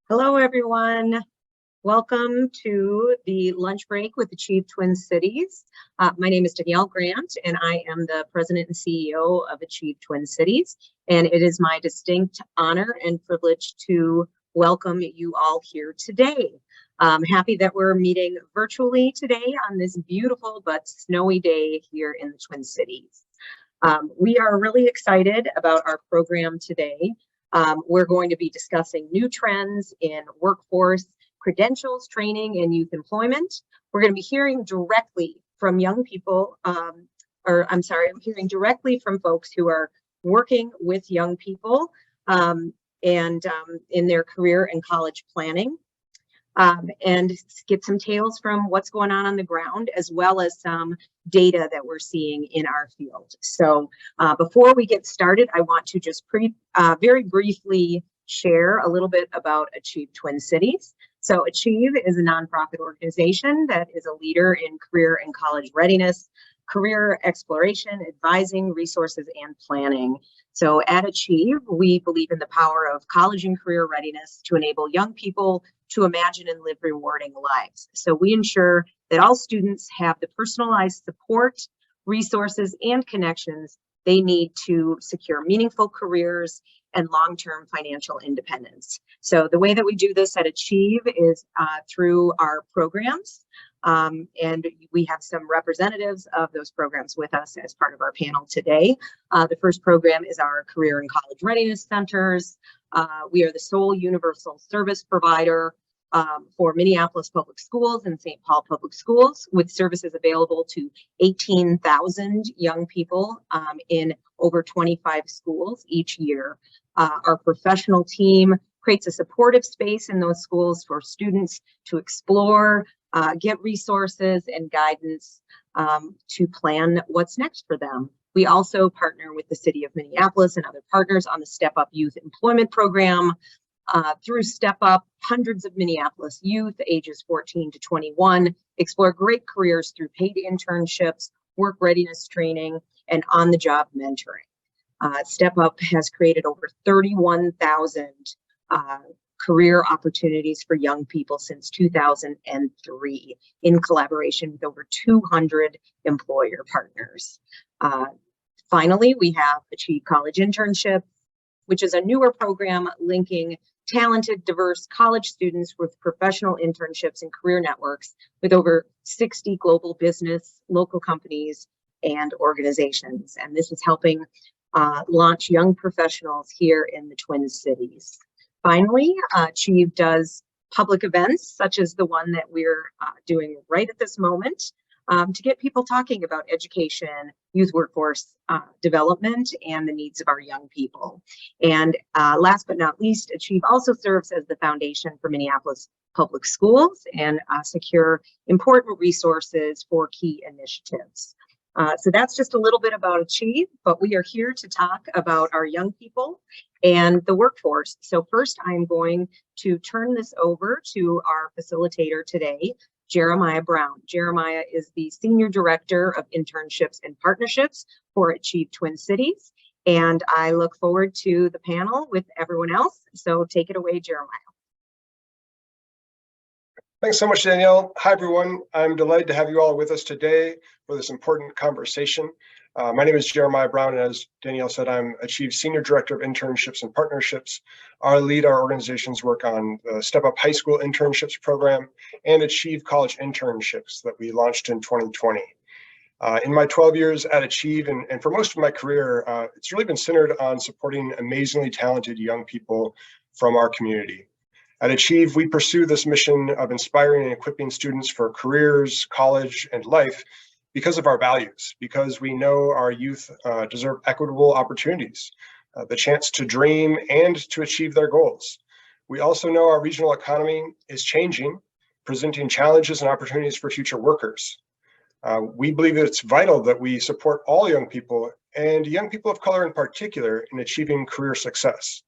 Hello, everyone. Welcome to the lunch break with Achieve Twin Cities. My name is Danielle Grant, and I am the president and CEO of Achieve Twin Cities. And it is my distinct honor and privilege to welcome you all here today. I'm happy that we're meeting virtually today on this beautiful but snowy day here in the Twin Cities. We are really excited about our program today. We're going to be discussing new trends in workforce, credentials, training, and youth employment. We're going to be hearing directly from young people, I'm hearing directly from folks who are working with young people in their career and college planning. And get some tales from what's going on the ground, as well as some data that we're seeing in our field. So before we get started, I want to just very briefly share a little bit about Achieve Twin Cities. So Achieve is a nonprofit organization that is a leader in career and college readiness, career exploration, advising, resources, and planning. So at Achieve, we believe in the power of college and career readiness to enable young people to imagine and live rewarding lives. So we ensure that all students have the personalized support, resources, and connections they need to secure meaningful careers and long-term financial independence. So the way that we do this at Achieve is through our programs. And we have some representatives of those programs with us as part of our panel today. The first program is our Career and College Readiness Centers. We are the sole universal service provider for Minneapolis Public Schools and St. Paul Public Schools, with services available to 18,000 young people in over 25 schools each year. Our professional team creates a supportive space in those schools for students to explore, get resources and guidance to plan what's next for them. We also partner with the City of Minneapolis and other partners on the Step Up Youth Employment Program. Through Step Up, hundreds of Minneapolis youth ages 14 to 21 explore great careers through paid internships, work readiness training, and on-the-job mentoring. Step Up has created over 31,000 career opportunities for young people since 2003 in collaboration with over 200 employer partners. Finally, we have Achieve College Internships, which is a newer program linking talented, diverse college students with professional internships and career networks with over 60 global business, local companies, and organizations. And this is helping launch young professionals here in the Twin Cities. Finally, Achieve does public events such as the one that we're doing right at this moment to get people talking about education, youth workforce development, and the needs of our young people. And last but not least, Achieve also serves as the foundation for Minneapolis Public Schools and secure important resources for key initiatives. So that's just a little bit about Achieve, but we are here to talk about our young people and the workforce. So first, I'm going to turn this over to our facilitator today, Jeremiah Brown. Jeremiah is the Senior Director of Internships and Partnerships for Achieve Twin Cities, and I look forward to the panel with everyone else. So take it away, Jeremiah. Thanks so much, Danielle. Hi, everyone. I'm delighted to have you all with us today for this important conversation. My name is Jeremiah Brown, and as Danielle said, I'm Achieve Senior Director of Internships and Partnerships. I lead our organization's work on the Step Up High School Internships program and Achieve College Internships that we launched in 2020. In my 12 years at Achieve, and for most of my career, it's really been centered on supporting amazingly talented young people from our community. At Achieve, we pursue this mission of inspiring and equipping students for careers, college, and life because of our values, because we know our youth deserve equitable opportunities, the chance to dream and to achieve their goals. We also know our regional economy is changing, presenting challenges and opportunities for future workers. We believe that it's vital that we support all young people, and young people of color in particular, in achieving career success.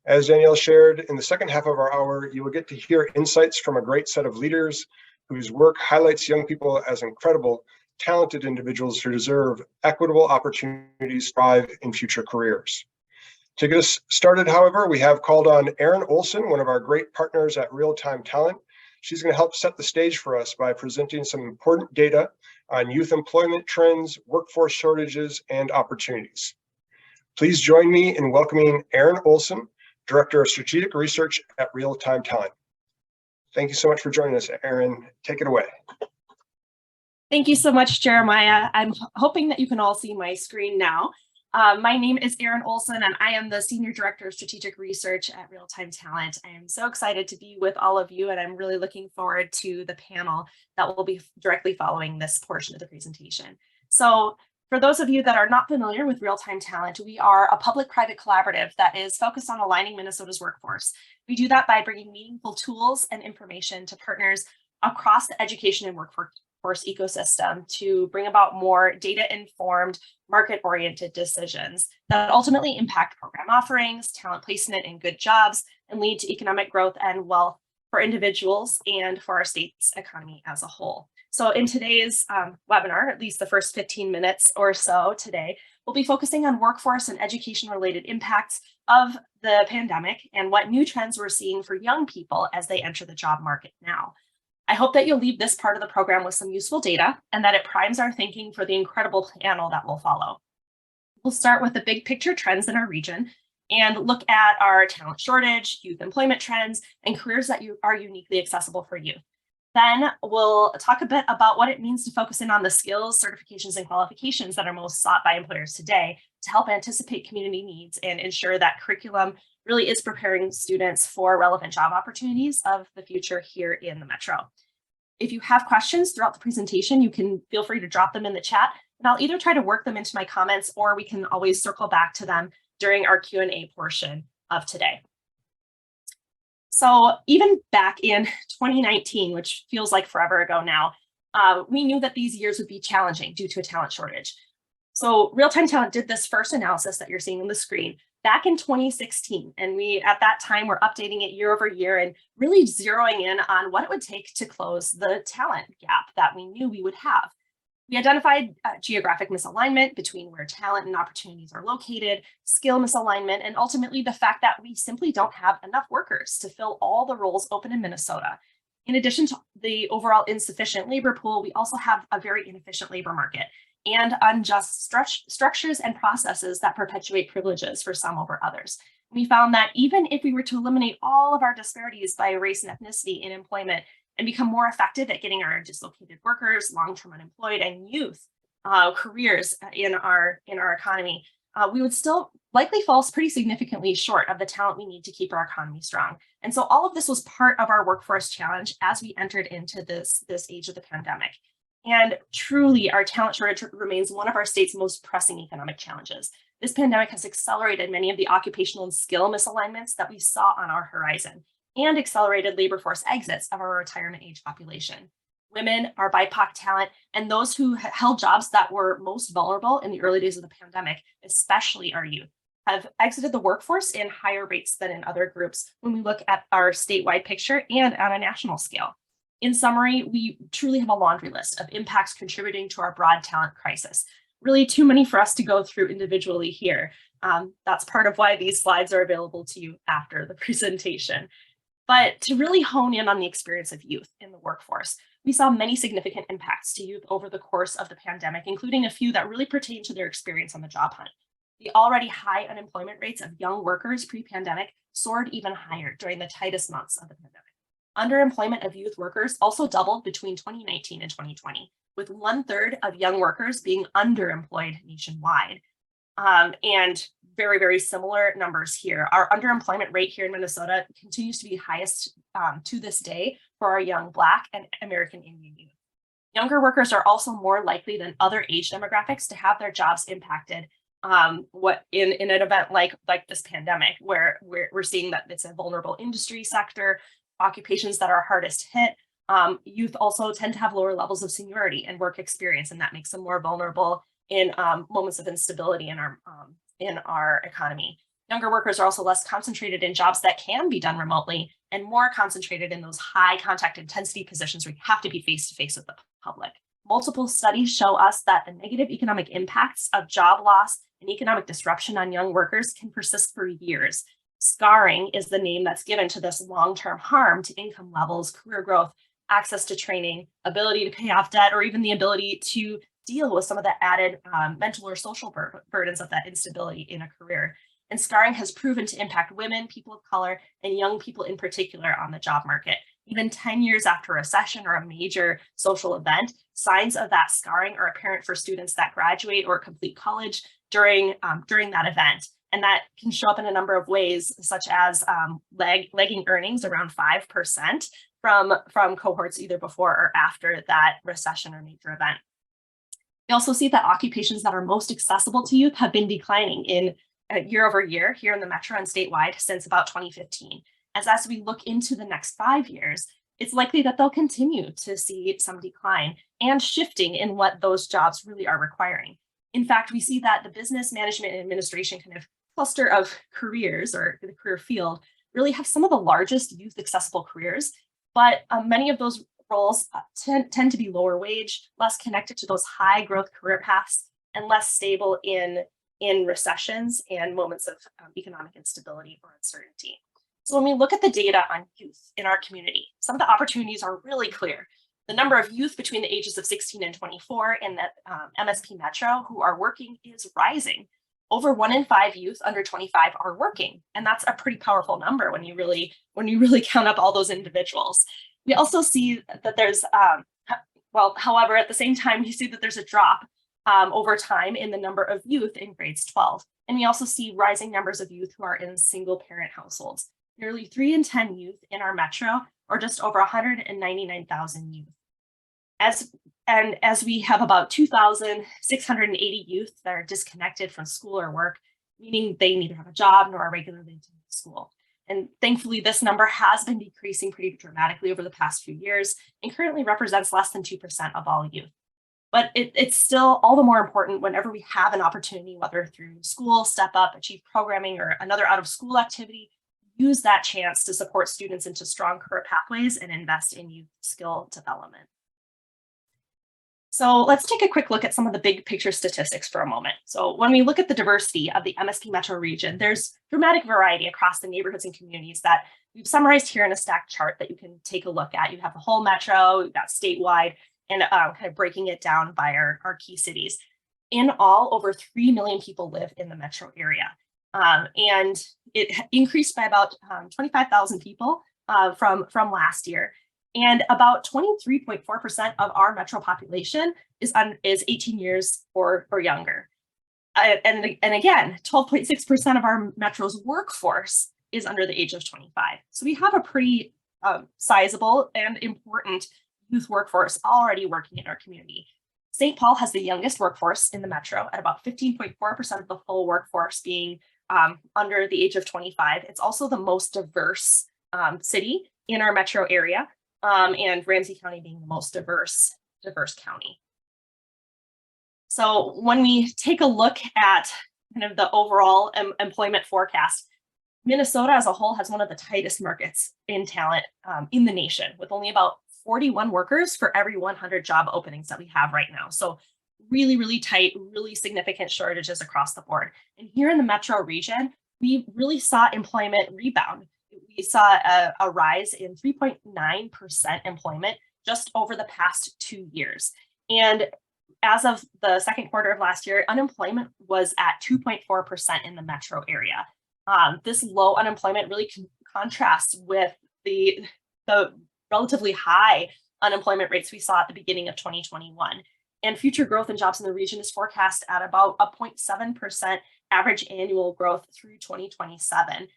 As Danielle shared, in the second half of our hour, you will get to hear insights from a great set of leaders whose work highlights young people as incredible, talented individuals who deserve equitable opportunities to thrive in future careers. To get us started, however, we have called on Erin Olson, one of our great partners at Real-Time Talent. She's going to help set the stage for us by presenting some important data on youth employment trends, workforce shortages, and opportunities. Please join me in welcoming Erin Olson, Director of Strategic Research at Real-Time Talent. Thank you so much for joining us, Erin. Take it away. Thank you so much, Jeremiah. I'm hoping that you can all see my screen now. My name is Erin Olson, and I am the Senior Director of Strategic Research at Real-Time Talent. I am so excited to be with all of you, and I'm really looking forward to the panel that will be directly following this portion of the presentation. So for those of you that are not familiar with Real-Time Talent, we are a public-private collaborative that is focused on aligning Minnesota's workforce. We do that by bringing meaningful tools and information to partners across the education and workforce ecosystem to bring about more data-informed, market-oriented decisions that ultimately impact program offerings, talent placement, and good jobs, and lead to economic growth and wealth for individuals and for our state's economy as a whole. So in today's webinar, at least the first 15 minutes or so today, we'll be focusing on workforce and education-related impacts of the pandemic and what new trends we're seeing for young people as they enter the job market now. I hope that you'll leave this part of the program with some useful data and that it primes our thinking for the incredible panel that will follow. We'll start with the big picture trends in our region and look at our talent shortage, youth employment trends, and careers that are uniquely accessible for youth. Then we'll talk a bit about what it means to focus in on the skills, certifications, and qualifications that are most sought by employers today to help anticipate community needs and ensure that curriculum really is preparing students for relevant job opportunities of the future here in the Metro. If you have questions throughout the presentation, you can feel free to drop them in the chat, and I'll either try to work them into my comments or we can always circle back to them during our Q&A portion of today. So even back in 2019, which feels like forever ago now, we knew that these years would be challenging due to a talent shortage. So Real-Time Talent did this first analysis that you're seeing on the screen back in 2016. And we, at that time, were updating it year over year and really zeroing in on what it would take to close the talent gap that we knew we would have. We identified geographic misalignment between where talent and opportunities are located, skill misalignment, and ultimately the fact that we simply don't have enough workers to fill all the roles open in Minnesota. In addition to the overall insufficient labor pool, we also have a very inefficient labor market and unjust structures and processes that perpetuate privileges for some over others. We found that even if we were to eliminate all of our disparities by race and ethnicity in employment and become more effective at getting our dislocated workers, long-term unemployed, and youth careers in our economy, we would still likely fall pretty significantly short of the talent we need to keep our economy strong. And so all of this was part of our workforce challenge as we entered into this age of the pandemic. And truly, our talent shortage remains one of our state's most pressing economic challenges. This pandemic has accelerated many of the occupational and skill misalignments that we saw on our horizon and accelerated labor force exits of our retirement age population. Women, our BIPOC talent, and those who held jobs that were most vulnerable in the early days of the pandemic, especially our youth, have exited the workforce in higher rates than in other groups when we look at our statewide picture and on a national scale. In summary, we truly have a laundry list of impacts contributing to our broad talent crisis. Really too many for us to go through individually here. That's part of why these slides are available to you after the presentation. But to really hone in on the experience of youth in the workforce, we saw many significant impacts to youth over the course of the pandemic, including a few that really pertain to their experience on the job hunt. The already high unemployment rates of young workers pre-pandemic soared even higher during the tightest months of the pandemic. Underemployment of youth workers also doubled between 2019 and 2020, with 1/3 of young workers being underemployed nationwide. And very, very similar numbers here. Our underemployment rate here in Minnesota continues to be highest to this day for our young Black and American Indian youth. Younger workers are also more likely than other age demographics to have their jobs impacted in an event like this pandemic, where we're seeing that it's a vulnerable industry sector, occupations that are hardest hit. Youth also tend to have lower levels of seniority and work experience, and that makes them more vulnerable in moments of instability in our economy. Younger workers are also less concentrated in jobs that can be done remotely and more concentrated in those high contact intensity positions where you have to be face-to-face with the public. Multiple studies show us that the negative economic impacts of job loss and economic disruption on young workers can persist for years. Scarring is the name that's given to this long-term harm to income levels, career growth, access to training, ability to pay off debt, or even the ability to deal with some of the added mental or social burdens of that instability in a career. And scarring has proven to impact women, people of color, and young people in particular on the job market. Even 10 years after a recession or a major social event, signs of that scarring are apparent for students that graduate or complete college during that event. And that can show up in a number of ways, such as lagging earnings around 5% from cohorts either before or after that recession or major event. We also see that occupations that are most accessible to youth have been declining in year over year here in the metro and statewide since about 2015. As we look into the next 5 years, it's likely that they'll continue to see some decline and shifting in what those jobs really are requiring. In fact, we see that the business management and administration kind of cluster of careers, or the career field, really have some of the largest youth accessible careers, but many of those roles tend to be lower wage, less connected to those high growth career paths, and less stable in recessions and moments of economic instability or uncertainty. So when we look at the data on youth in our community, some of the opportunities are really clear. The number of youth between the ages of 16 and 24 in the MSP Metro who are working is rising. Over 1 in 5 youth under 25 are working, and that's a pretty powerful number when you really count up all those individuals. We also see that there's, however, at the same time, we see that there's a drop over time in the number of youth in grades 12. And we also see rising numbers of youth who are in single parent households. Nearly 3 in 10 youth in our metro, or just over 199,000 youth. As we have about 2,680 youth that are disconnected from school or work, meaning they neither have a job nor are regularly attending school. And thankfully, this number has been decreasing pretty dramatically over the past few years and currently represents less than 2% of all youth. But it's still all the more important whenever we have an opportunity, whether through school, Step Up, Achieve programming, or another out of school activity, use that chance to support students into strong career pathways and invest in youth skill development. So let's take a quick look at some of the big picture statistics for a moment. So when we look at the diversity of the MSP Metro region, there's dramatic variety across the neighborhoods and communities that we've summarized here in a stacked chart that you can take a look at. You have the whole metro, you've got statewide, and kind of breaking it down by our key cities. In all, over 3 million people live in the metro area. And it increased by about 25,000 people from last year. And about 23.4% of our metro population is 18 years or younger. And again, 12.6% of our metro's workforce is under the age of 25. So we have a pretty sizable and important youth workforce already working in our community. St. Paul has the youngest workforce in the metro at about 15.4% of the full workforce being under the age of 25. It's also the most diverse city in our metro area, and Ramsey County being the most diverse county. So when we take a look at kind of the overall employment forecast, Minnesota as a whole has one of the tightest markets in talent in the nation, with only about 41 workers for every 100 job openings that we have right now. So really, really tight, really significant shortages across the board. And here in the metro region, we really saw employment rebound. We saw a rise in 3.9% employment just over the past 2 years. And as of the second quarter of last year, unemployment was at 2.4% in the metro area. This low unemployment really contrasts with the relatively high unemployment rates we saw at the beginning of 2021. And future growth in jobs in the region is forecast at about a 0.7% average annual growth through 2027.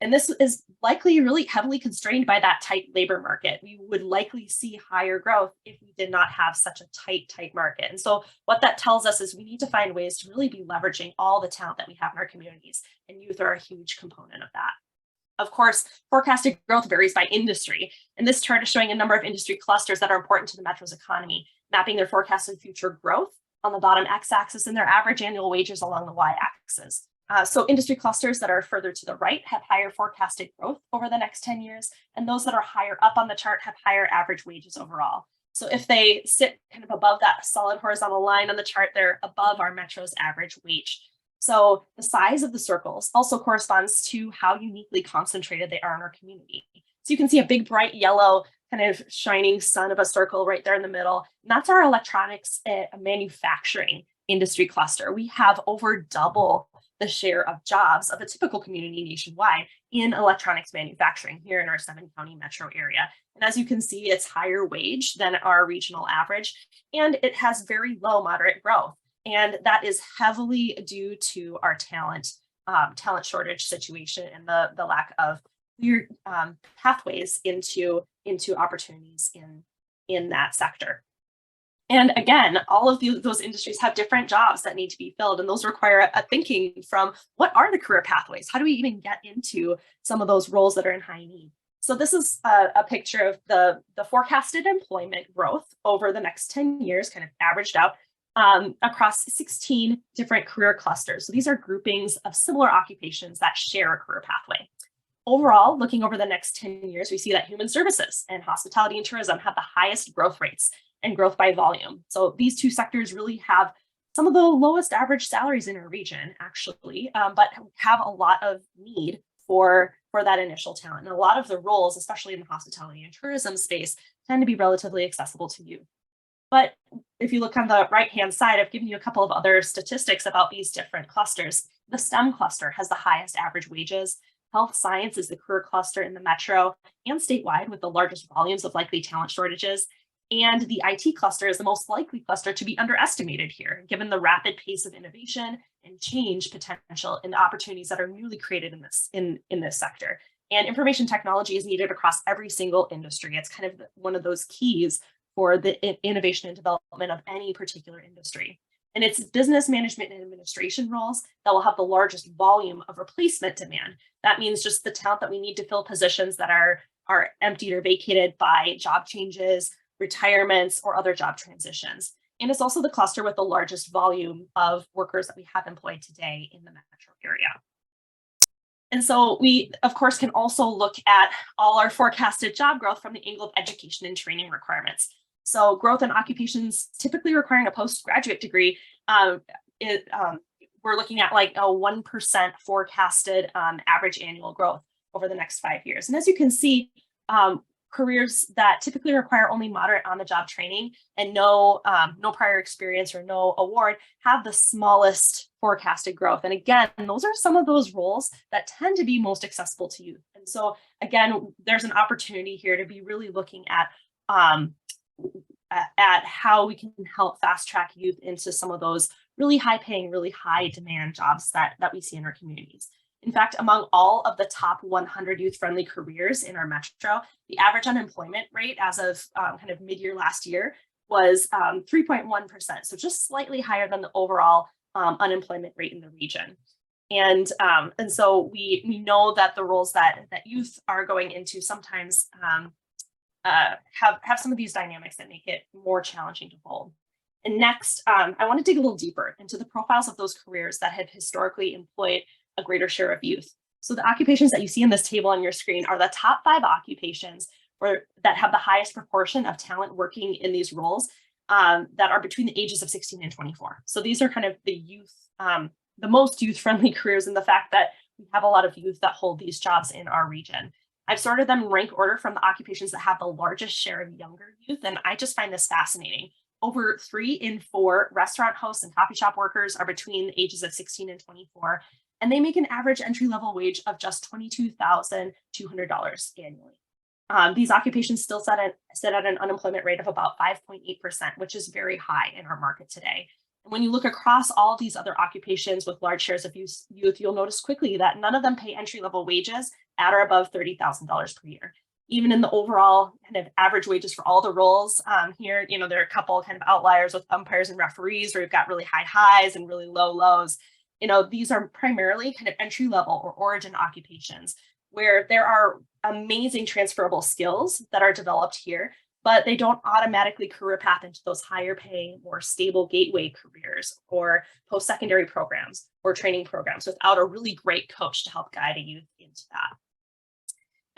And this is likely really heavily constrained by that tight labor market. We would likely see higher growth if we did not have such a tight market. And so what that tells us is we need to find ways to really be leveraging all the talent that we have in our communities, and youth are a huge component of that. Of course, forecasted growth varies by industry, and this chart is showing a number of industry clusters that are important to the metro's economy, mapping their forecasted future growth on the bottom x-axis and their average annual wages along the y-axis. So industry clusters that are further to the right have higher forecasted growth over the next 10 years, and those that are higher up on the chart have higher average wages overall. So if they sit kind of above that solid horizontal line on the chart, they're above our metro's average wage. So the size of the circles also corresponds to how uniquely concentrated they are in our community. So you can see a big bright yellow kind of shining sun of a circle right there in the middle. And that's our electronics manufacturing industry cluster. We have over double the share of jobs of a typical community nationwide in electronics manufacturing here in our 7-county metro area. And as you can see, it's higher wage than our regional average, and it has very low moderate growth. And that is heavily due to our talent shortage situation and the lack of clear pathways into opportunities in that sector. And again, all of those industries have different jobs that need to be filled, and those require a thinking from what are the career pathways? How do we even get into some of those roles that are in high need? So this is a picture of the forecasted employment growth over the next 10 years, kind of averaged out across 16 different career clusters. So these are groupings of similar occupations that share a career pathway. Overall, looking over the next 10 years, we see that human services and hospitality and tourism have the highest growth rates and growth by volume. So these two sectors really have some of the lowest average salaries in our region, actually, but have a lot of need for that initial talent. And a lot of the roles, especially in the hospitality and tourism space, tend to be relatively accessible to youth. But if you look on the right-hand side, I've given you a couple of other statistics about these different clusters. The STEM cluster has the highest average wages. Health science is the career cluster in the metro and statewide with the largest volumes of likely talent shortages. And the IT cluster is the most likely cluster to be underestimated here, given the rapid pace of innovation and change potential and the opportunities that are newly created in this sector. And information technology is needed across every single industry. It's kind of one of those keys for the innovation and development of any particular industry. And it's business management and administration roles that will have the largest volume of replacement demand. That means just the talent that we need to fill positions that are emptied or vacated by job changes, retirements, or other job transitions. And it's also the cluster with the largest volume of workers that we have employed today in the metro area. And so we, of course, can also look at all our forecasted job growth from the angle of education and training requirements. So growth in occupations typically requiring a postgraduate degree, we're looking at like a 1% forecasted average annual growth over the next 5 years. And as you can see, careers that typically require only moderate on-the-job training and no prior experience or no award have the smallest forecasted growth. And again, those are some of those roles that tend to be most accessible to youth. And so again, there's an opportunity here to be really looking at how we can help fast track youth into some of those really high paying, really high demand jobs that we see in our communities. In fact, among all of the top 100 youth-friendly careers in our metro, the average unemployment rate as of kind of mid-year last year was 3.1%, so just slightly higher than the overall unemployment rate in the region. And so we know that the roles that youth are going into sometimes have some of these dynamics that make it more challenging to hold. And next, I want to dig a little deeper into the profiles of those careers that have historically employed a greater share of youth. So the occupations that you see in this table on your screen are the top 5 occupations that have the highest proportion of talent working in these roles that are between the ages of 16 and 24. So these are kind of the youth, the most youth-friendly careers, and the fact that we have a lot of youth that hold these jobs in our region. I've sorted them in rank order from the occupations that have the largest share of younger youth, and I just find this fascinating. Over 3 in 4 restaurant hosts and coffee shop workers are between the ages of 16 and 24, and they make an average entry-level wage of just $22,200 annually. These occupations still sit at an unemployment rate of about 5.8%, which is very high in our market today. And when you look across all these other occupations with large shares of youth, you'll notice quickly that none of them pay entry-level wages at or above $30,000 per year. Even in the overall kind of average wages for all the roles here, there are a couple kind of outliers with umpires and referees where we've got really high highs and really low lows. These are primarily kind of entry level or origin occupations where there are amazing transferable skills that are developed here, but they don't automatically career path into those higher paying, more stable gateway careers or post-secondary programs or training programs without a really great coach to help guide a youth into that.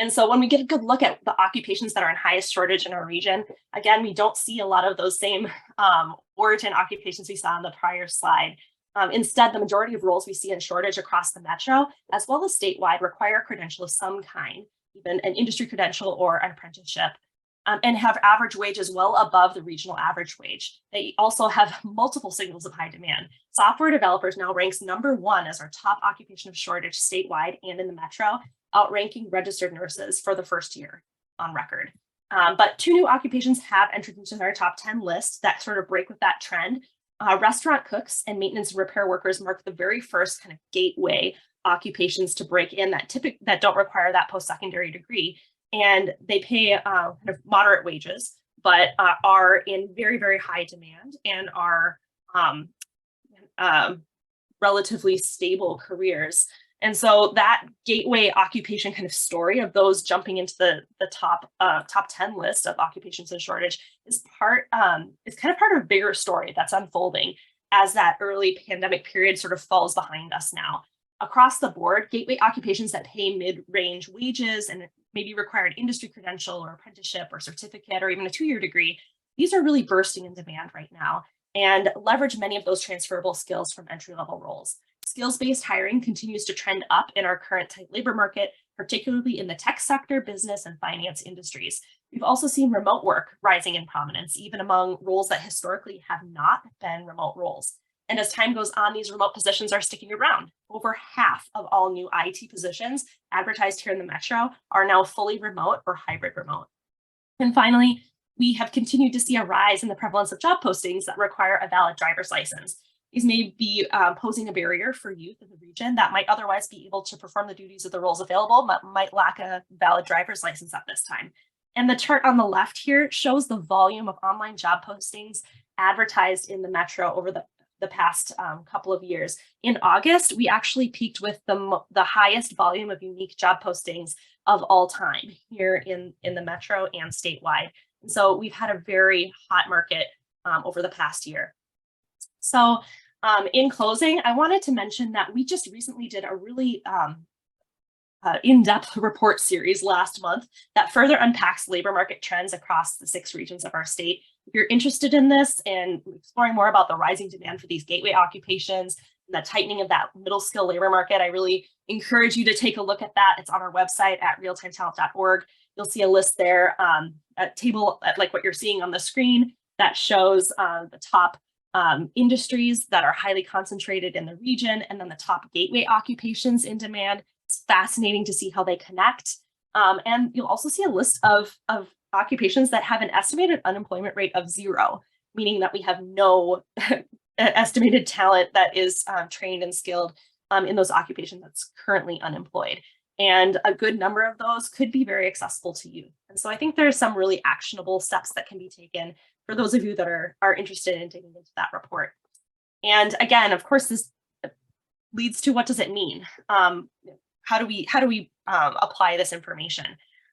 And so when we get a good look at the occupations that are in highest shortage in our region, again, we don't see a lot of those same origin occupations we saw on the prior slide. Instead, the majority of roles we see in shortage across the metro, as well as statewide, require a credential of some kind, even an industry credential or an apprenticeship, and have average wages well above the regional average wage. They also have multiple signals of high demand. Software developers now ranks #1 as our top occupation of shortage statewide and in the metro, outranking registered nurses for the first year on record. But 2 new occupations have entered into our top 10 list that sort of break with that trend. Restaurant cooks and maintenance and repair workers mark the very first kind of gateway occupations to break in that don't require that post-secondary degree. And they pay kind of moderate wages, but are in very, very high demand and are relatively stable careers. And so that gateway occupation kind of story of those jumping into the top 10 list of occupations in shortage is kind of part of a bigger story that's unfolding as that early pandemic period sort of falls behind us now. Across the board, gateway occupations that pay mid-range wages and maybe require an industry credential or apprenticeship or certificate or even a 2-year degree, these are really bursting in demand right now and leverage many of those transferable skills from entry-level roles. Skills-based hiring continues to trend up in our current tight labor market, particularly in the tech sector, business, and finance industries. We've also seen remote work rising in prominence, even among roles that historically have not been remote roles. And as time goes on, these remote positions are sticking around. Over half of all new IT positions advertised here in the metro are now fully remote or hybrid remote. And finally, we have continued to see a rise in the prevalence of job postings that require a valid driver's license. These may be posing a barrier for youth in the region that might otherwise be able to perform the duties of the roles available, but might lack a valid driver's license at this time. And the chart on the left here shows the volume of online job postings advertised in the metro over the past couple of years. In August, we actually peaked with the highest volume of unique job postings of all time here in the metro and statewide. And so we've had a very hot market over the past year. So in closing, I wanted to mention that we just recently did a really in-depth report series last month that further unpacks labor market trends across the 6 regions of our state. If you're interested in this and exploring more about the rising demand for these gateway occupations and the tightening of that middle skill labor market, I really encourage you to take a look at that. It's on our website at realtimetalent.org. You'll see a list there, a table like what you're seeing on the screen that shows the top industries that are highly concentrated in the region, and then the top gateway occupations in demand. It's fascinating to see how they connect. And you'll also see a list of occupations that have an estimated unemployment rate of 0, meaning that we have no estimated talent that is trained and skilled in those occupations that's currently unemployed. And a good number of those could be very accessible to youth. And so I think there's some really actionable steps that can be taken for those of you that are interested in digging into that report. And again, of course, this leads to what does it mean? How do we apply this information?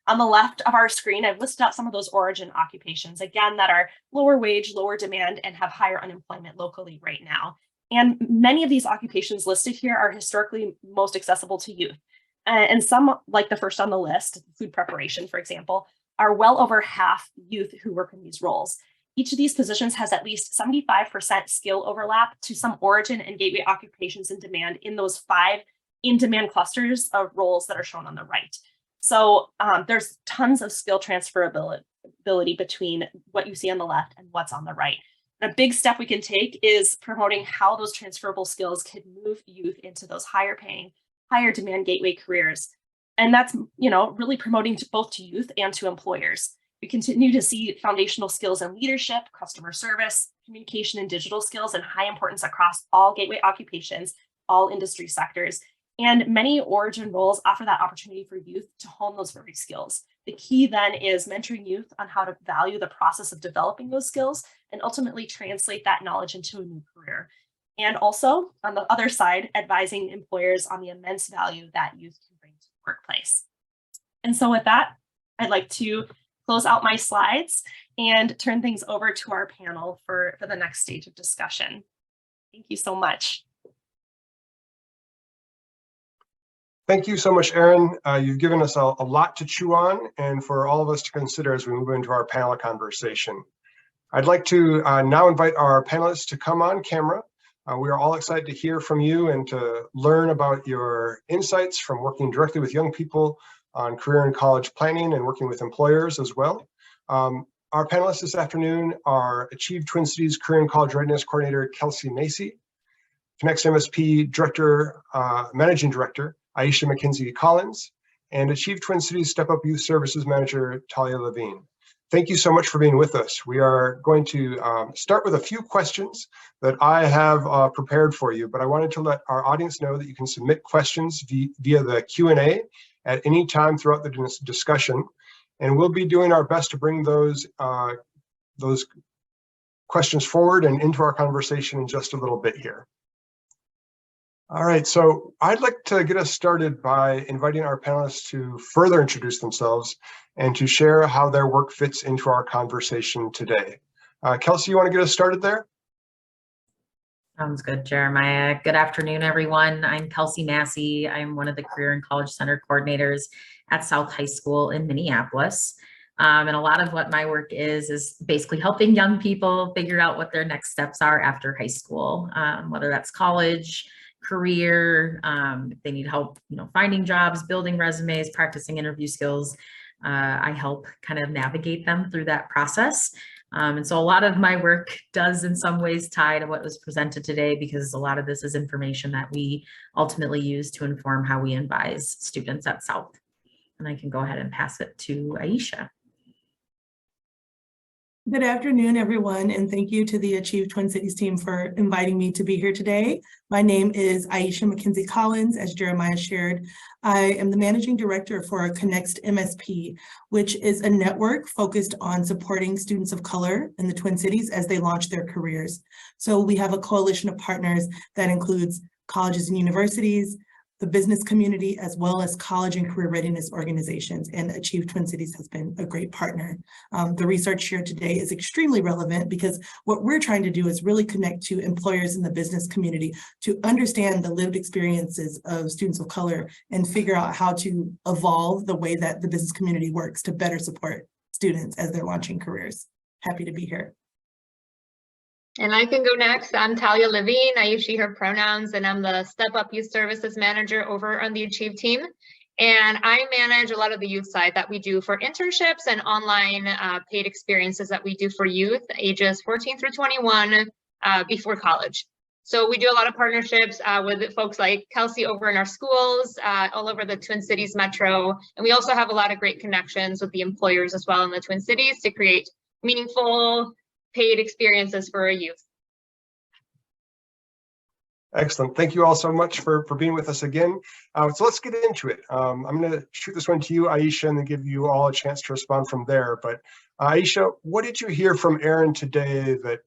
On the left of our screen, I've listed out some of those origin occupations, again, that are lower wage, lower demand, and have higher unemployment locally right now. And many of these occupations listed here are historically most accessible to youth. And some, like the first on the list, food preparation, for example, are well over half youth who work in these roles. Each of these positions has at least 75% skill overlap to some origin and gateway occupations in demand in those 5 in-demand clusters of roles that are shown on the right. So there's tons of skill transferability between what you see on the left and what's on the right. And a big step we can take is promoting how those transferable skills can move youth into those higher paying, higher demand gateway careers. And that's, really promoting both to youth and to employers. We continue to see foundational skills in leadership, customer service, communication, and digital skills in high importance across all gateway occupations, all industry sectors. And many origin roles offer that opportunity for youth to hone those very skills. The key then is mentoring youth on how to value the process of developing those skills and ultimately translate that knowledge into a new career. And also, on the other side, advising employers on the immense value that youth can bring to the workplace. And so with that, I'd like to close out my slides and turn things over to our panel for the next stage of discussion. Thank you so much. Thank you so much, Erin. You've given us a lot to chew on and for all of us to consider as we move into our panel conversation. I'd like to now invite our panelists to come on camera. We are all excited to hear from you and to learn about your insights from working directly with young people on career and college planning and working with employers as well. Our panelists this afternoon are Achieve Twin Cities Career and College Readiness Coordinator Kelsey Massey, ConnextMSP Director, Managing Director Aisha McKinzie Collins, and Achieve Twin Cities Step Up Youth Services Manager Talia Levin. Thank you so much for being with us. We are going to start with a few questions that I have prepared for you, but I wanted to let our audience know that you can submit questions via the Q&A at any time throughout the discussion, and we'll be doing our best to bring those questions forward and into our conversation in just a little bit here. All right, so I'd like to get us started by inviting our panelists to further introduce themselves and to share how their work fits into our conversation today. Kelsey, you want to get us started there? Sounds good, Jeremiah. Good afternoon, everyone. I'm Kelsey Massey. I'm one of the Career and College Center coordinators at South High School in Minneapolis. And a lot of what my work is basically helping young people figure out what their next steps are after high school, whether that's college, career, if they need help, finding jobs, building resumes, practicing interview skills. I help kind of navigate them through that process. And so a lot of my work does in some ways tie to what was presented today, because a lot of this is information that we ultimately use to inform how we advise students at South. And I can go ahead and pass it to Aisha. Good afternoon, everyone, and thank you to the Achieve Twin Cities team for inviting me to be here today. My name is Aisha McKinzie Collins, as Jeremiah shared. I am the managing director for ConnextMSP, which is a network focused on supporting students of color in the Twin Cities as they launch their careers. So we have a coalition of partners that includes colleges and universities, the business community, as well as college and career readiness organizations, and Achieve Twin Cities has been a great partner. The research here today is extremely relevant because what we're trying to do is really connect to employers in the business community to understand the lived experiences of students of color and figure out how to evolve the way that the business community works to better support students as they're launching careers. Happy to be here. And I can go next. I'm Talia Levin. I use she, her pronouns, and I'm the Step Up Youth Services Manager over on the Achieve team. And I manage a lot of the youth side that we do for internships and online paid experiences that we do for youth ages 14 through 21 before college. So we do a lot of partnerships with folks like Kelsey over in our schools, all over the Twin Cities Metro. And we also have a lot of great connections with the employers as well in the Twin Cities to create meaningful paid experiences for our youth. Excellent. Thank you all so much for being with us again. So let's get into it. I'm going to shoot this one to you, Aisha, and then give you all a chance to respond from there. But Aisha, what did you hear from Erin today that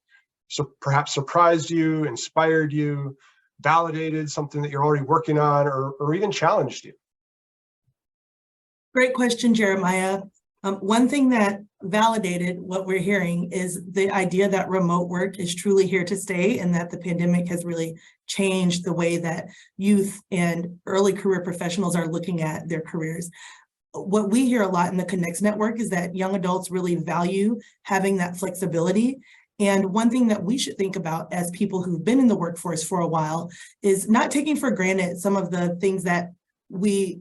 perhaps surprised you, inspired you, validated something that you're already working on, or even challenged you? Great question, Jeremiah. One thing that validated what we're hearing is the idea that remote work is truly here to stay, and that the pandemic has really changed the way that youth and early career professionals are looking at their careers. What we hear a lot in the Connex network is that young adults really value having that flexibility. And one thing that we should think about as people who've been in the workforce for a while is not taking for granted some of the things that we,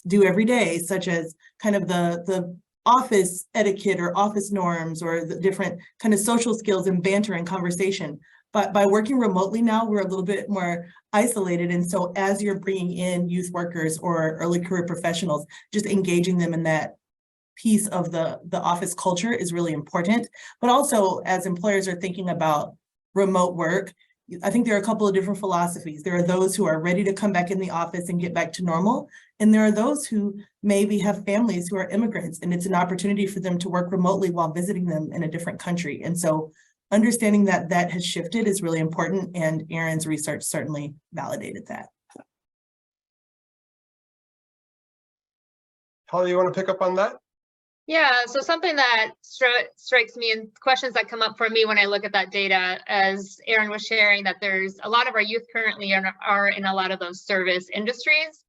do every day, such as kind of the office etiquette or office norms or the different kind of social skills and banter and conversation. But by working remotely now, we're a little bit more isolated. And so as you're bringing in youth workers or early career professionals, just engaging them in that piece of the office culture is really important. But also as employers are thinking about remote work, I think there are a couple of different philosophies. There are those who are ready to come back in the office and get back to normal. And there are those who maybe have families who are immigrants, and it's an opportunity for them to work remotely while visiting them in a different country. And so understanding that that has shifted is really important, and Erin's research certainly validated that. Talia, you want to pick up on that? Yeah, so something that strikes me and questions that come up for me when I look at that data, as Erin was sharing, that there's a lot of our youth currently are in a lot of those service industries.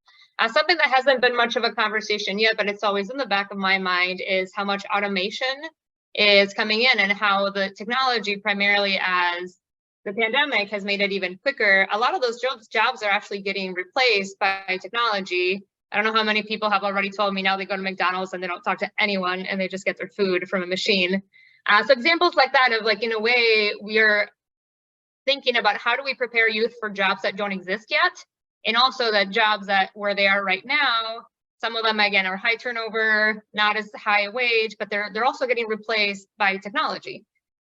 Something that hasn't been much of a conversation yet, but it's always in the back of my mind, is how much automation is coming in and how the technology, primarily as the pandemic has made it even quicker. A lot of those jobs are actually getting replaced by technology. I don't know how many people have already told me now they go to McDonald's and they don't talk to anyone and they just get their food from a machine. So examples like that of like, in a way, we are thinking about how do we prepare youth for jobs that don't exist yet, and also that jobs that where they are right now, some of them again are high turnover, not as high wage, but they're also getting replaced by technology.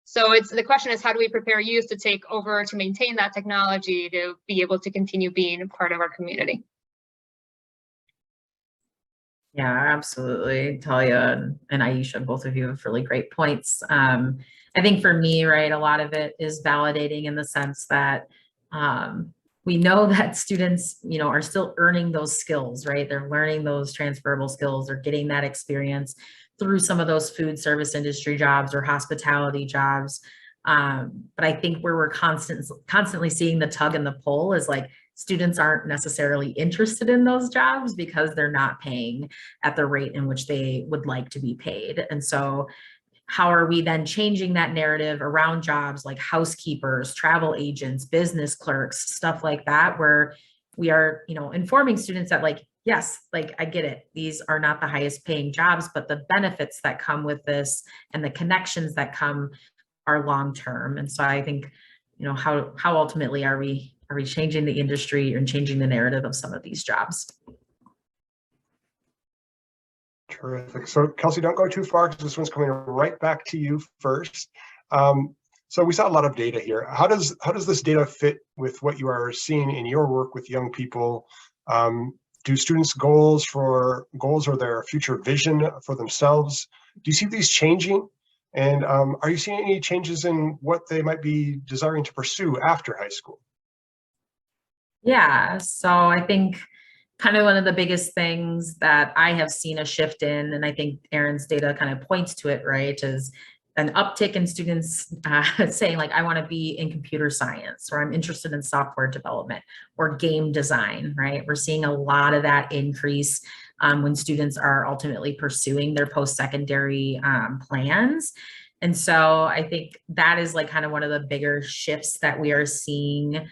So the question is, how do we prepare youth to take over, to maintain that technology, to be able to continue being a part of our community? Yeah, absolutely. Talia and Aisha, both of you have really great points. I think for me, right, a lot of it is validating in the sense that we know that students, are still earning those skills, right? They're learning those transferable skills. They're getting that experience through some of those food service industry jobs or hospitality jobs. But I think where we're constantly seeing the tug and the pull is like, students aren't necessarily interested in those jobs because they're not paying at the rate in which they would like to be paid. And so how are we then changing that narrative around jobs like housekeepers, travel agents, business clerks, stuff like that, where we are, informing students that like, yes, like I get it. These are not the highest paying jobs, but the benefits that come with this and the connections that come are long-term. And so I think, how ultimately are we changing the industry and changing the narrative of some of these jobs? Terrific. So Kelsey, don't go too far because this one's coming right back to you first. So we saw a lot of data here. How does this data fit with what you are seeing in your work with young people? Do students' goals or their future vision for themselves, do you see these changing? And are you seeing any changes in what they might be desiring to pursue after high school? Yeah, so I think kind of one of the biggest things that I have seen a shift in, and I think Erin's data kind of points to it, right, is an uptick in students saying like, I want to be in computer science, or I'm interested in software development or game design, right? We're seeing a lot of that increase when students are ultimately pursuing their post-secondary plans. And so I think that is like kind of one of the bigger shifts that we are seeing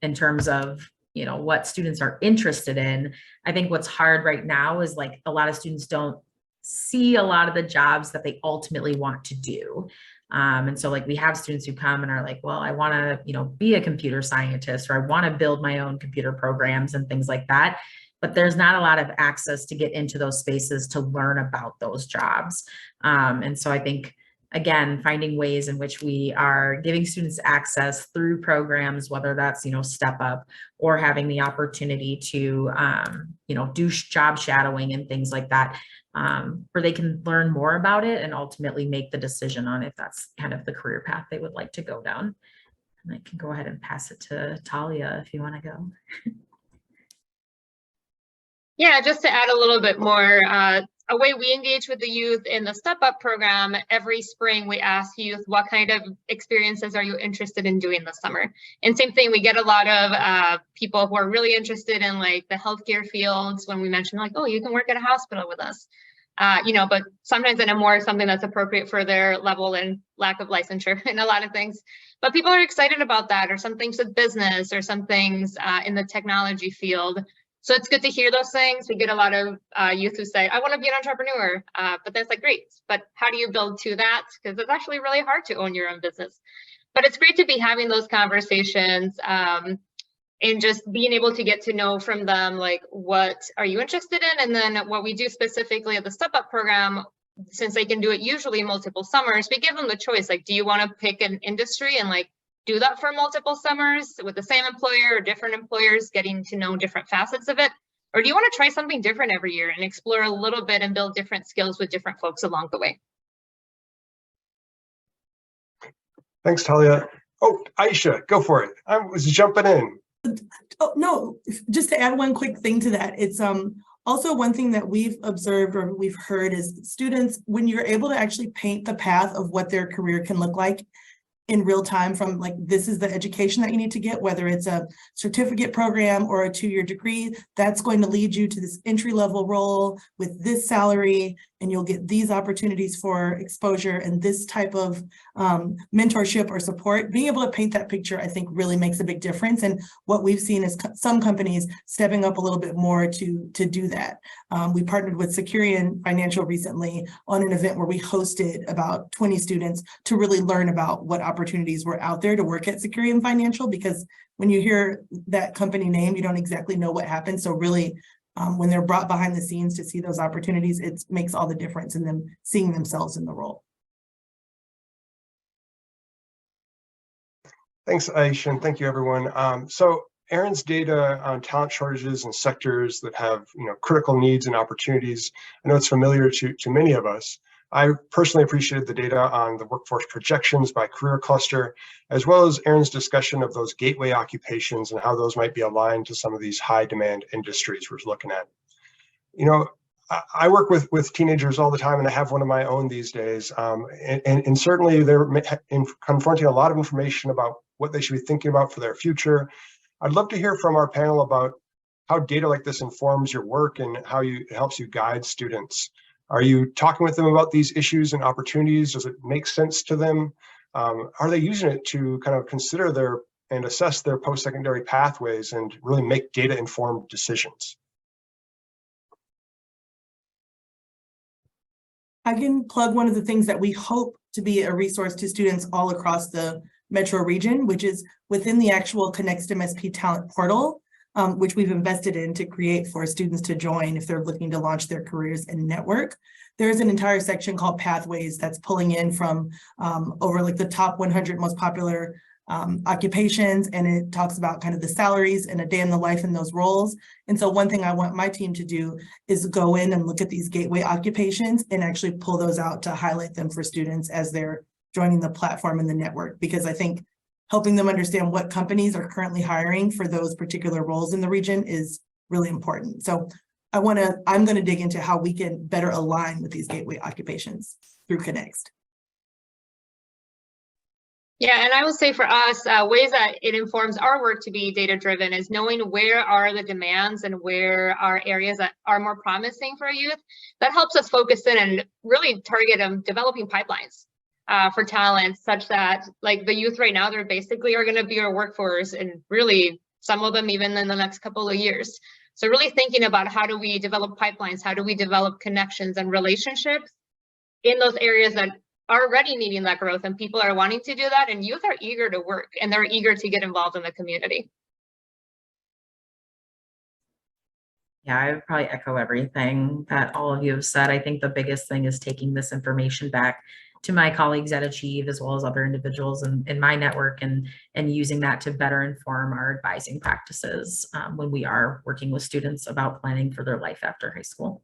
in terms of, what students are interested in. I think what's hard right now is like a lot of students don't see a lot of the jobs that they ultimately want to do. And so like we have students who come and are like, well, I want to, be a computer scientist, or I want to build my own computer programs and things like that. But there's not a lot of access to get into those spaces to learn about those jobs. And so I think, again, finding ways in which we are giving students access through programs, whether that's, Step Up, or having the opportunity to, do job shadowing and things like that, where they can learn more about it and ultimately make the decision on if that's kind of the career path they would like to go down. And I can go ahead and pass it to Talia if you want to go. Yeah, just to add a little bit more, a way we engage with the youth in the Step Up program, every spring we ask youth, what kind of experiences are you interested in doing this summer? And same thing, we get a lot of people who are really interested in like the healthcare fields when we mention like, oh, you can work at a hospital with us. But sometimes in a more something that's appropriate for their level and lack of licensure and a lot of things. But people are excited about that, or some things with business, or some things in the technology field. So it's good to hear those things. We get a lot of youth who say, I want to be an entrepreneur, but that's like, great, but how do you build to that? Because it's actually really hard to own your own business. But it's great to be having those conversations and just being able to get to know from them, like, what are you interested in? And then what we do specifically at the Step Up program, since they can do it usually multiple summers, we give them the choice, like, do you want to pick an industry and like do that for multiple summers with the same employer or different employers, getting to know different facets of it? Or do you want to try something different every year and explore a little bit and build different skills with different folks along the way? Thanks, Talia. Oh, Aisha, go for it. I was jumping in. Oh, no, just to add one quick thing to that. It's also one thing that we've observed or we've heard is students, when you're able to actually paint the path of what their career can look like, in real time from like, this is the education that you need to get, whether it's a certificate program or a 2-year degree, that's going to lead you to this entry-level role with this salary, and you'll get these opportunities for exposure and this type of mentorship or support. Being able to paint that picture, I think, really makes a big difference. And what we've seen is some companies stepping up a little bit more to do that. We partnered with Securian Financial recently on an event where we hosted about 20 students to really learn about what opportunities were out there to work at Securian Financial, because when you hear that company name, you don't exactly know what happened. So really, when they're brought behind the scenes to see those opportunities, it makes all the difference in them seeing themselves in the role. Thanks, Aisha, and thank you, everyone. So Erin's data on talent shortages and sectors that have critical needs and opportunities, I know it's familiar to many of us. I personally appreciated the data on the workforce projections by career cluster, as well as Erin's discussion of those gateway occupations and how those might be aligned to some of these high demand industries we're looking at. I work with teenagers all the time, and I have one of my own these days. And certainly they're confronting a lot of information about what they should be thinking about for their future. I'd love to hear from our panel about how data like this informs your work and how it helps you guide students. Are you talking with them about these issues and opportunities? Does it make sense to them? Are they using it to kind of consider and assess their post-secondary pathways and really make data-informed decisions? I can plug one of the things that we hope to be a resource to students all across the metro region, which is within the actual ConnextMSP talent portal, which we've invested in to create for students to join if they're looking to launch their careers and network. There's an entire section called Pathways that's pulling in from over like the top 100 most popular occupations, and it talks about kind of the salaries and a day in the life in those roles. And so one thing I want my team to do is go in and look at these gateway occupations and actually pull those out to highlight them for students as they're joining the platform and the network, because I think helping them understand what companies are currently hiring for those particular roles in the region is really important. So I'm going to dig into how we can better align with these gateway occupations through Connext. Yeah, and I will say for us, ways that it informs our work to be data-driven is knowing where are the demands and where are areas that are more promising for our youth. That helps us focus in and really target developing pipelines for talent, such that like the youth right now, they're basically are going to be our workforce, and really some of them even in the next couple of years. So really thinking about how do we develop pipelines, how do we develop connections and relationships in those areas that are already needing that growth, and people are wanting to do that, and youth are eager to work and they're eager to get involved in the community. Yeah, I would probably echo everything that all of you have said. I think the biggest thing is taking this information back to my colleagues at Achieve, as well as other individuals in my network, and using that to better inform our advising practices when we are working with students about planning for their life after high school.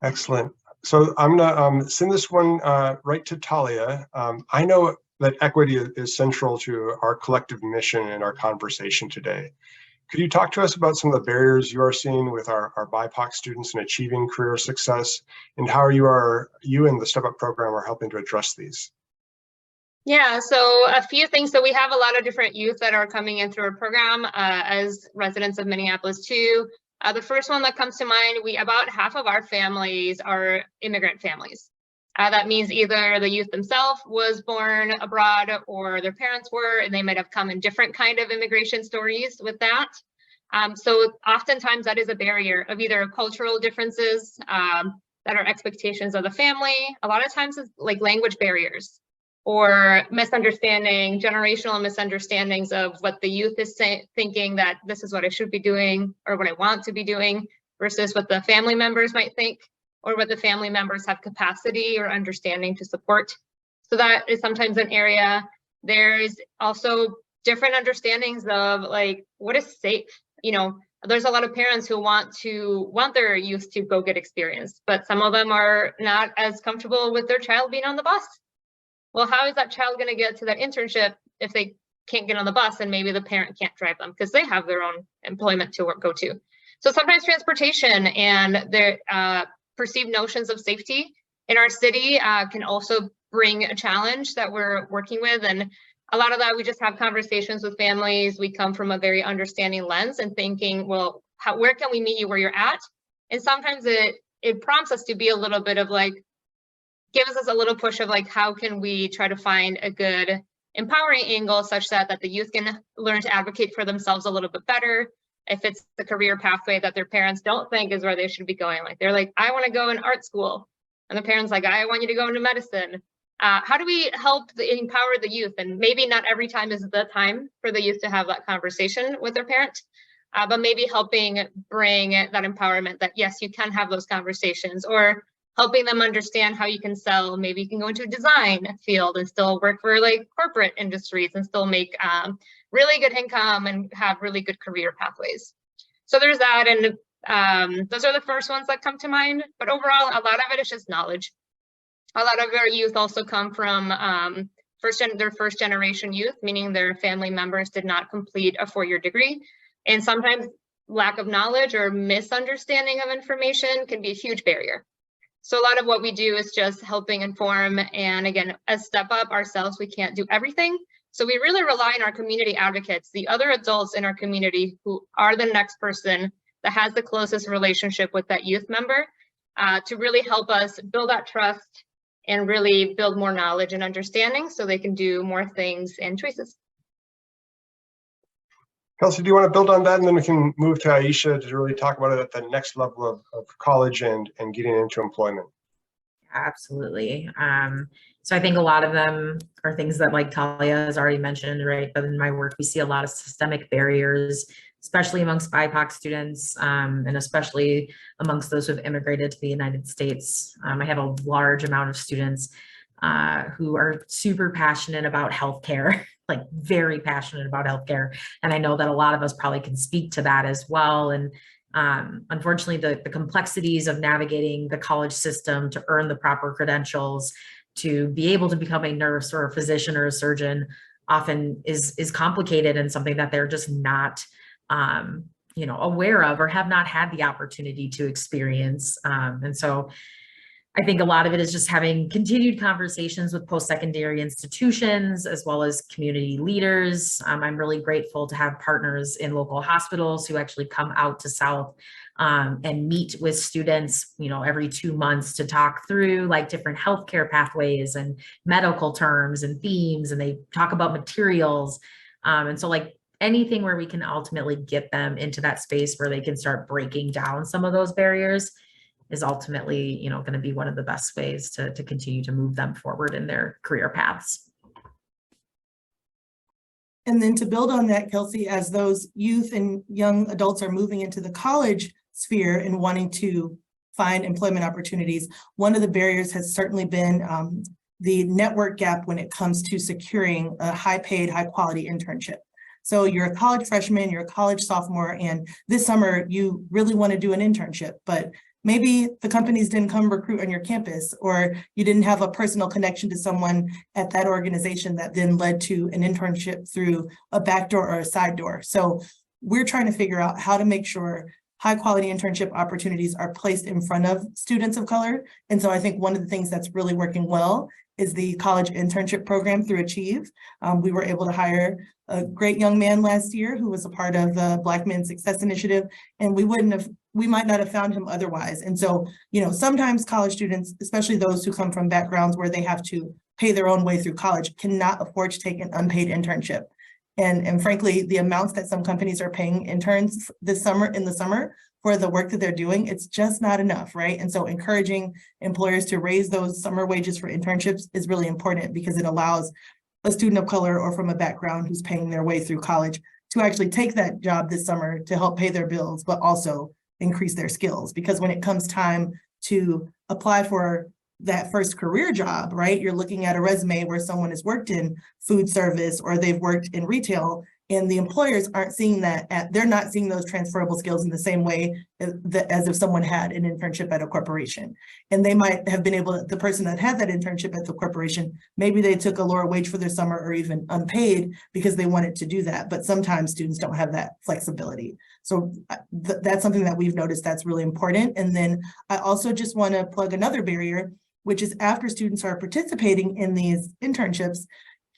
Excellent. So I'm going to send this one right to Talia. I know that equity is central to our collective mission and our conversation today. Could you talk to us about some of the barriers you are seeing with our BIPOC students in achieving career success, and how you and the Step Up program are helping to address these? Yeah, so a few things. So we have a lot of different youth that are coming in through our program as residents of Minneapolis too. The first one that comes to mind, about half of our families are immigrant families. That means either the youth themselves was born abroad or their parents were, and they might have come in different kind of immigration stories with that. So oftentimes that is a barrier of either cultural differences that are expectations of the family. A lot of times it's like language barriers or misunderstanding, generational misunderstandings of what the youth is thinking that this is what I should be doing or what I want to be doing versus what the family members might think, or what the family members have capacity or understanding to support. So that is sometimes an area. There's also different understandings of like what is safe. There's a lot of parents who want their youth to go get experience, but some of them are not as comfortable with their child being on the bus. Well, how is that child going to get to that internship if they can't get on the bus and maybe the parent can't drive them because they have their own employment to go to? So sometimes transportation and their perceived notions of safety in our city can also bring a challenge that we're working with. And a lot of that, we just have conversations with families. We come from a very understanding lens and thinking, well, where can we meet you where you're at? And sometimes it prompts us to be a little bit of like, gives us a little push of like, how can we try to find a good empowering angle such that the youth can learn to advocate for themselves a little bit better. If it's the career pathway that their parents don't think is where they should be going, like they're like, I want to go in art school. And the parents like, I want you to go into medicine. How do we help empower the youth? And maybe not every time is the time for the youth to have that conversation with their parent, but maybe helping bring that empowerment that yes, you can have those conversations, or helping them understand how you can sell. Maybe you can go into a design field and still work for like corporate industries and still make really good income and have really good career pathways. So there's that. And those are the first ones that come to mind. But overall, a lot of it is just knowledge. A lot of our youth also come from their first generation youth, meaning their family members did not complete a 4-year degree. And sometimes lack of knowledge or misunderstanding of information can be a huge barrier. So a lot of what we do is just helping inform, and again, a step up ourselves, we can't do everything. So we really rely on our community advocates, the other adults in our community who are the next person that has the closest relationship with that youth member to really help us build that trust and really build more knowledge and understanding so they can do more things and choices. Kelsey, do you want to build on that, and then we can move to Aisha to really talk about it at the next level of college and getting into employment? Absolutely. So I think a lot of them are things that, like Talia has already mentioned, right? But in my work, we see a lot of systemic barriers, especially amongst BIPOC students, and especially amongst those who have immigrated to the United States. I have a large amount of students who are super passionate about healthcare, like very passionate about healthcare. And I know that a lot of us probably can speak to that as well. And unfortunately, the complexities of navigating the college system to earn the proper credentials, to be able to become a nurse or a physician or a surgeon often is complicated and something that they're just not aware of or have not had the opportunity to experience. And so I think a lot of it is just having continued conversations with post-secondary institutions as well as community leaders. I'm really grateful to have partners in local hospitals who actually come out to South and meet with students, every 2 months to talk through like different healthcare pathways and medical terms and themes, and they talk about materials. And so like anything where we can ultimately get them into that space where they can start breaking down some of those barriers is ultimately, going to be one of the best ways to continue to move them forward in their career paths. And then to build on that, Kelsey, as those youth and young adults are moving into the college sphere and wanting to find employment opportunities, one of the barriers has certainly been the network gap when it comes to securing a high-paid, high-quality internship. So you're a college freshman, you're a college sophomore, and this summer you really want to do an internship, but maybe the companies didn't come recruit on your campus, or you didn't have a personal connection to someone at that organization that then led to an internship through a backdoor or a side door. So we're trying to figure out how to make sure high quality internship opportunities are placed in front of students of color. And so I think one of the things that's really working well is the college internship program through Achieve. We were able to hire a great young man last year who was a part of the Black Men Success Initiative, and we might not have found him otherwise. And so, sometimes college students, especially those who come from backgrounds where they have to pay their own way through college, cannot afford to take an unpaid internship. And frankly, the amounts that some companies are paying interns in the summer for the work that they're doing, it's just not enough, right? And so encouraging employers to raise those summer wages for internships is really important, because it allows a student of color or from a background who's paying their way through college to actually take that job this summer to help pay their bills, but also increase their skills. Because when it comes time to apply for that first career job, right, you're looking at a resume where someone has worked in food service or they've worked in retail, and the employers aren't seeing that, they're not seeing those transferable skills in the same way as if someone had an internship at a corporation. And they might have been able, the person that had that internship at the corporation, maybe they took a lower wage for their summer or even unpaid because they wanted to do that. But sometimes students don't have that flexibility. So that's something that we've noticed that's really important. And then I also just want to plug another barrier, which is after students are participating in these internships,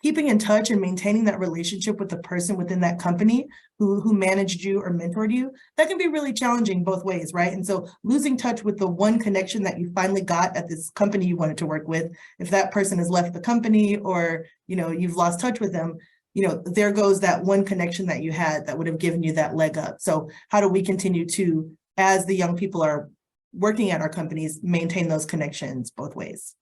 keeping in touch and maintaining that relationship with the person within that company who managed you or mentored you, that can be really challenging both ways, right? And so losing touch with the one connection that you finally got at this company you wanted to work with, if that person has left the company or, you know, you've lost touch with them, you know, there goes that one connection that you had that would have given you that leg up. So how do we continue to, as the young people are working at our companies, maintain those connections both ways?